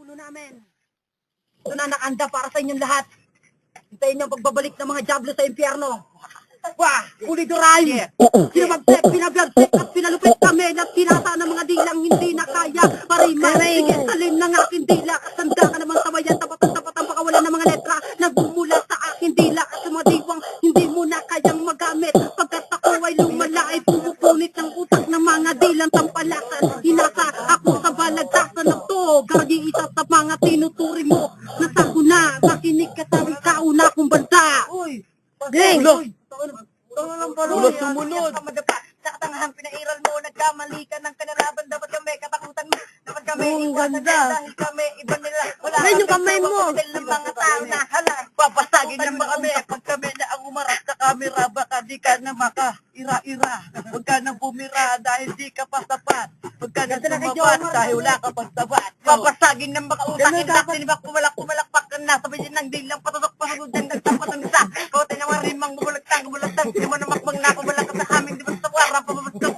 Ulo namin. Ito na nakanda para sa inyong lahat. Hintayin niyo ang pagbabalik ng mga diablo sa impyerno. Wah! Pulidoray! Pinabagtek, pinabagtek at pinalupit kami na tinasa ng mga dilang hindi na kaya. Parima, sige, salin ng aking dila. Tanda ka naman sa bayan, tapatan-tapatan pakawalan ng mga letra. Nagmumula sa aking dila at sa mga diwang hindi mo na kayang magamit. Pagkat ako ay lumala ay pumupunit ng utak ng mga dilang tampalakan. Hinasa ako sa balagtasan ng to. Gargi isa sa mga tinuturing mo. Nasako na, makinig ka sa kauna kong bansa. Uy! Ding! Ulo sumunod. Sa katangahan pinairal mo, nagkamali ka ng kanalaban. Dapat kami, katakutan mo. Dapat kami, iwasan nila. Dahil kami, iba nila. Wala Ngayon yung kamay mo. ng mga tao na hala. Papasagin ng mga kami. Pag kami na ang umarap sa kamera, baka di ka na maka-ira-ira. Huwag ka nang bumira dahil di ka pa sapat. Huwag ka nang sumabat dahil wala ka pang sabat. Papasagin ng mga utak. Hindi ba kumalak-kumalakpak ka na. Sabi din ng dilang patutok-patutok din nagtapatan sa. Kautin ng mga rimang bumulagtang. Hindi mo na makbang na kumalak ka sa aming di ba sa wara. Pamamatang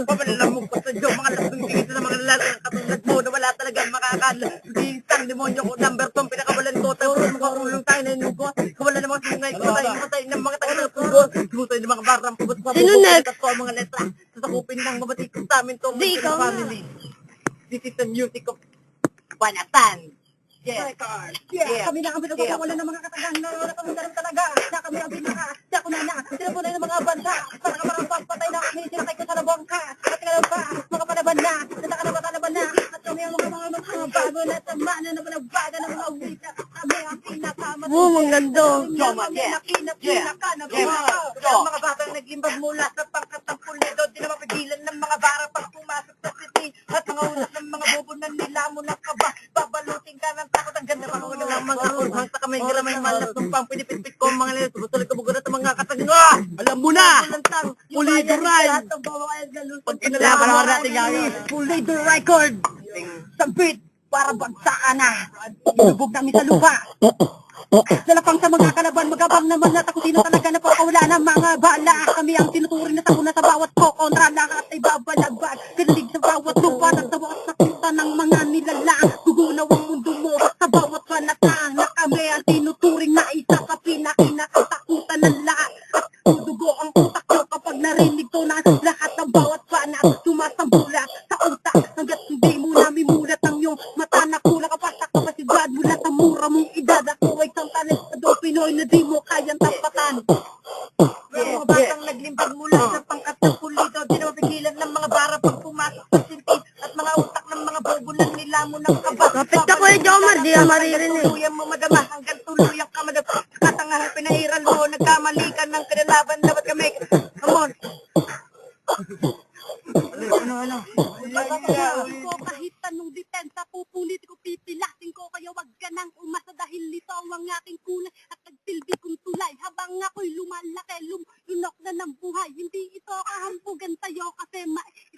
pabalalamog pa sa Diyos. Mga lasong tingin sa mga lalaking katulad mo na wala talagang makakalisang demonyo ko. Number 2, pinakawalan ko. Tayo makakulong tayo na inugot. Kawalan ng mga sungay ko. Tayo ng mga taga ng pugod. Sumutay ng mga barang pugod. Sino next? Ko ang mga letra. Sasakupin ng mabatik sa amin to. Di, ikaw na. Family. This is the music of Banatan. Yes. Yeah. Kami na kami nagpapawala ng mga katagang na nakamundaran talaga. Na kami ang pinaka. Siya ko na. Sinapunay ng mga bansa. Para ka parang papatay na kami. Sinakay ko sa labong ka. At kailan pa. Mga panaban na. Nasa ka na matalaban na. At kami ang mga bago na tama na panabaga ng mga wika. Kami ang pinakamatay. Wow, ang ganda. Ang mga batang nag-imbag mula sa pangkat ng pulido. Di na mapigilan ng mga bara pag pumasok sa city. At mga ulat ng mga bobo na nila mo ng kaba. Babalutin ka ng takot. Ang ganda pang ulo ng mga urhang sa kamay. Garamay malas ng pang pinipit-pit ko. Mga nila susulit ko bugulat ng mga katagin. Alam mo na! Pulidoray! Pag kinalaman natin yan. Pulido record! Sa beat! Para bagsakan na! Ilubog namin sa lupa! Dalapang sa mga kalaban, magabang naman at ako sino talaga na pakawala ng mga bala. Kami ang tinuturing na sakuna sa bawat kontra, lahat ay babalagban. Kinilig sa bawat lupa at sa bawat sakuta ng mga nilalang. Gugunaw ang mundo mo sa bawat panata na kami ang tinuturing na isa sa pinakatakutan ng lahat. At dudugo ang utak nyo kapag narinig ko na lahat ng bawat panat sumasambula sa utak. Hanggat hindi mo namin mulat ang iyong mata na kulang kapasak kapasidad mula sa mura mong edad. Ako ay isang talentadong Pinoy na di mo kayang tapatan. Mga batang naglimbag mula sa pangkat ng pulido, di na mapigilan ng mga bara pag pumasok sa sinti at mga utak ng mga bobo na nila mo ng kaba. Kapit ka po eh, Jomar, di ka maririnig. Tuluyan mo madama, hanggang tuluyang ka madama. Katangahang pinairal mo, nagkamali ka ng kinalaban, dapat kami. Come on. Ano? Ko kahit tanong depensa, pupulit ko, pipilasin ko, kaya wag ka nang umasa dahil ito ang aking kulay at nagsilbi kong tulay. Habang ako'y lumalaki, lunok na ng buhay, hindi ito kahampugan sa'yo kasi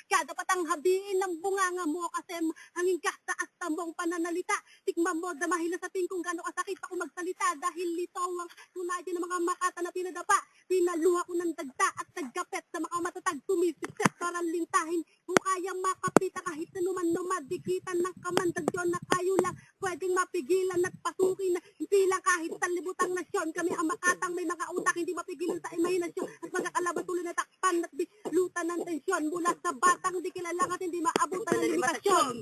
ka dapat ang habiin ng bunganga mo kasi hanging ka sa astamong pananalita. Tikman mo, damahin na sa ting kung gano'ng kasakit ako magsalita dahil ito ang tunay ng mga makata na pinadapa. Pinaluha ko ng dagta at nagkapet sa mga matatag tumisipset para lintahin. Kung kayang makapita kahit nanuman madikitan ng kamandagyon na kayo lang pwedeng mapigilan at pasukin na hindi lang kahit sa libutang nasyon. Kami ang makatang may mga utak hindi mapigilan sa imahinasyon at magkakalaban tuloy na takpan at bilutan ng tensyon mula sa batang di kilalang at hindi maabutan ng limitasyon.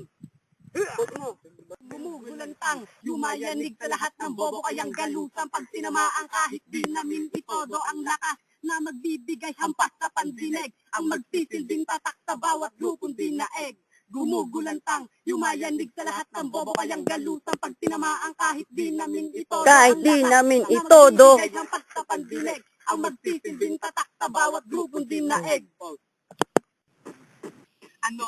Bumugulantang, yumayanig sa lahat ng bobo kayang galusang pag tinamaan kahit di namin itodo ang lakas na magbibigay hampas sa pandinig ang magsisilbing tatak sa bawat lupong dinaeg. Gumugulantang, yumayanig sa lahat ng bobo kayang galusang pag tinamaan kahit di namin itodo Kahit ang di lakas namin na itodo. magbibigay hampas sa pandinig ang magsisilbing tatak sa bawat lupong dinaeg. Ano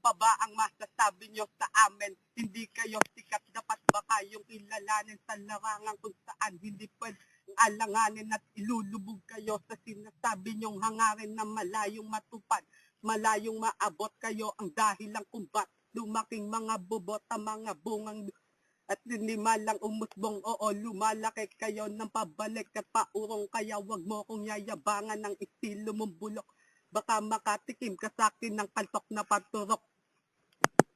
pa ba ang masasabi nyo sa amin? Hindi kayo sikat, dapat ba kayong ilalanin sa larangan kung saan hindi pwede alanganin at ilulubog kayo sa sinasabi nyong hangarin na malayong matupad, malayong maabot kayo ang dahilang kumbat, lumaking mga bubot ang mga bungang at hindi malang umusbong, oo, lumalaki kayo ng pabalik at paurong kaya wag mo kong yayabangan ng estilo mong bulok. Baka makatikim ka sa akin ng kaltok na paturok.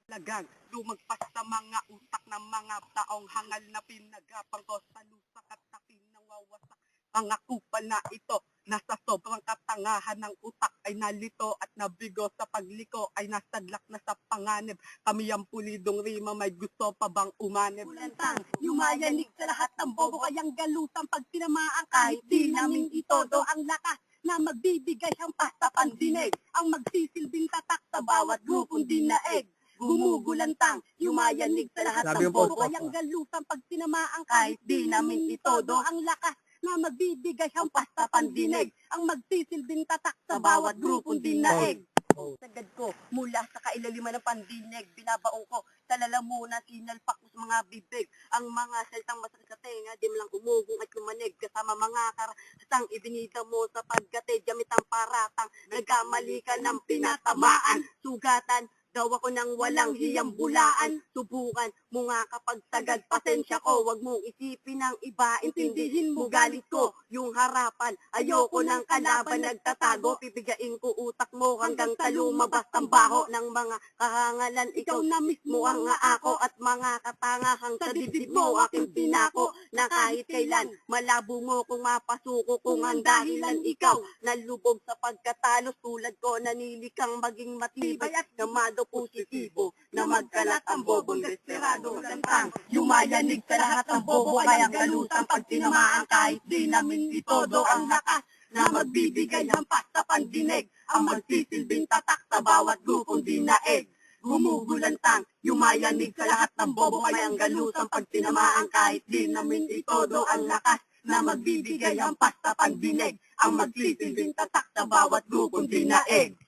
Lagang lumagpas sa mga utak ng mga taong hangal na pinagapang ko sa lusak at takin ng wawasak. Mga kupal na ito na sa sobrang katangahan ng utak ay nalito at nabigo sa pagliko ay nasadlak na sa panganib. Kami ang pulidong rima may gusto pa bang umanib? Bulantang, yumayanig sa lahat ng bobo kayang galusang pag tinamaan kahit di namin itodo ang lakas na magbibigay ang pasta pandinig ang magsisilbing tatak sa bawat grupong dinaeg. Gumugulantang, yumayanig sa lahat Sabi ng yung post bobo ko. kayang galusang pag tinamaan kahit di namin itodo ang lakas na magbibigay ang pasta pandinig ang magsisilbing tatak sa bawat grupong dinaeg. Sagad ko mula sa kailaliman ng pandinig, binabaong ko sa lalamunan, sinalpak ko sa mga bibig ang mga salitang masakit sa tenga, di mo lang umugong at lumanig kasama mga karasang ibinita mo sa paggatid, gamit ang paratang, nagkamali ka ng pinatamaan, sugatan, daw ako nang walang hiyang bulaan. Subukan mo nga kapag sagad, pasensya ko. Huwag mong isipin ng iba, intindihin mo galit ko. Yung harapan, ayoko ng kalaban nagtatago. Pipigain ko utak mo hanggang sa lumabas ang baho ng mga kahangalan. Ikaw na mismo ang ako at mga katangahang sa dibdib mo aking pinako. Na kahit kailan, malabo mo kung mapasuko kung ang dahilan ikaw. Nalubog sa pagkatalo tulad ko, nanilikang maging matibay at namado positibo na magkalat ang bobong desperado lantang. Yumayanig sa lahat ng bobo kayang galusang pag tinamaan kahit di namin itodo ang lakas na magbibigay ng pasta pandinig ang magsisilbing tatak sa bawat grupong dinaeg. Gumugulantang, yumayanig sa lahat ng bobo kayang galusang pag tinamaan kahit di namin itodo ang lakas na magbibigay ang pasta pandinig ang magsisilbing tatak sa bawat grupong dinaeg.